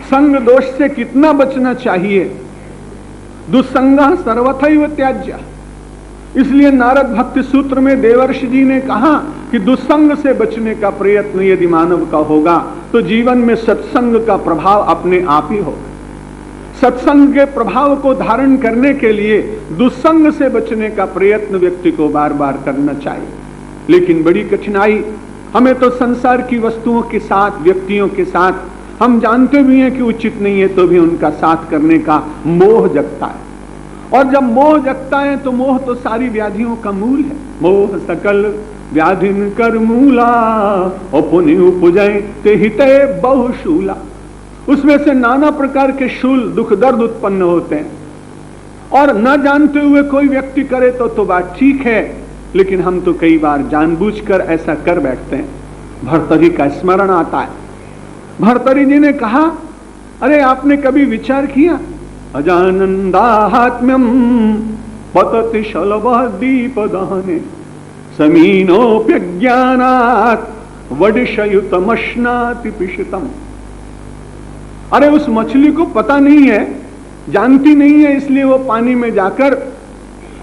संग दोष से कितना बचना चाहिए। दुस्संगः सर्वथैव त्याज्य। इसलिए नारद भक्ति सूत्र में देवर्षि जी ने कहा कि दुस्संग से बचने का प्रयत्न यदि मानव का होगा तो जीवन में सत्संग का प्रभाव अपने आप ही होगा। सत्संग के प्रभाव को धारण करने के लिए दुस्संग से बचने का प्रयत्न व्यक्ति को बार बार करना चाहिए। लेकिन बड़ी कठिनाई, हमें तो संसार की वस्तुओं के साथ, व्यक्तियों के साथ हम जानते भी हैं कि उचित नहीं है, तो भी उनका साथ करने का मोह जगता है। और जब मोह जगता है तो मोह तो सारी व्याधियों का मूल है। मोह सकल व्याधिन कर मूला और पुण्य उपजय ते हिते बहुशूला। उसमें से नाना प्रकार के शूल दुख दर्द उत्पन्न होते हैं, और न जानते हुए कोई व्यक्ति करे तो बात ठीक है, लेकिन हम तो कई बार जानबूझकर ऐसा कर बैठते हैं। भर्तरी का स्मरण आता है। भर्तरी जी ने कहा, अरे आपने कभी विचार किया, अजानंदात्म्यम पतति शलभः दीपदहने समीनोप्यज्ञानात् वडिशयुतमश्नाति पिशितम। अरे उस मछली को पता नहीं है, जानती नहीं है, इसलिए वो पानी में जाकर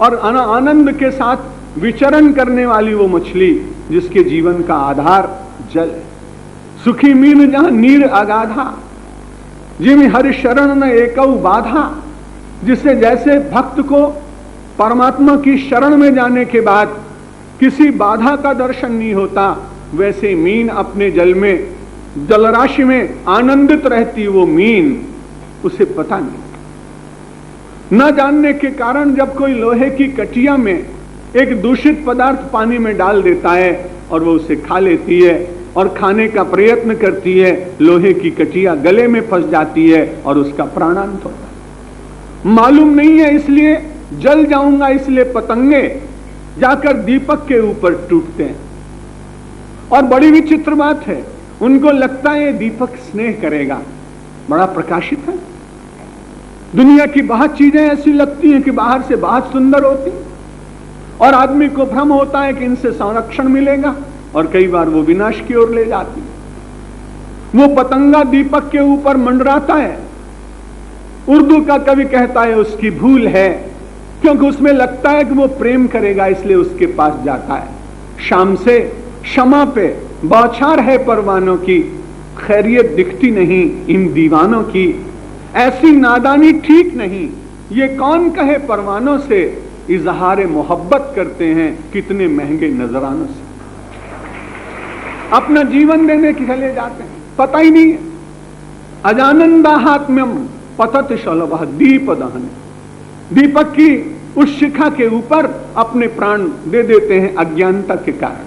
और आनंद के साथ विचरण करने वाली वो मछली जिसके जीवन का आधार जल है। सुखी मीन जहां नीर अगाधा जिम हरि शरण न एकौ बाधा। जिससे जैसे भक्त को परमात्मा की शरण में जाने के बाद किसी बाधा का दर्शन नहीं होता, वैसे मीन अपने जल में, जलराशि में आनंदित रहती। वो मीन, उसे पता नहीं। न जानने के कारण जब कोई लोहे की कटिया में एक दूषित पदार्थ पानी में डाल देता है और वो उसे खा लेती है और खाने का प्रयत्न करती है, लोहे की कटिया गले में फंस जाती है और उसका प्राणांत होता है। मालूम नहीं है, इसलिए जल जाऊंगा, इसलिए पतंगे जाकर दीपक के ऊपर टूटते हैं। और बड़ी विचित्र बात है, उनको लगता है दीपक स्नेह करेगा, बड़ा प्रकाशित है। दुनिया की बहुत चीजें ऐसी लगती हैं कि बाहर से बहुत सुंदर होती, और आदमी को भ्रम होता है कि इनसे संरक्षण मिलेगा, और कई बार वो विनाश की ओर ले जाती है। वो पतंगा दीपक के ऊपर मंडराता है। उर्दू का कवि कहता है उसकी भूल है, क्योंकि उसमें लगता है कि वो प्रेम करेगा, इसलिए उसके पास जाता है। शाम से शमा पे बौछार है परवानों की, खैरियत दिखती नहीं इन दीवानों की। ऐसी नादानी ठीक नहीं, ये कौन कहे परवानों से इजहार मोहब्बत करते हैं कितने महंगे नजरानों से। अपना जीवन देने के चले जाते हैं, पता ही नहीं है। अजानंदात्म्यम पतत शलभः दीपदहने। दीपक की उस शिखा के ऊपर अपने प्राण दे देते हैं अज्ञानता के कारण।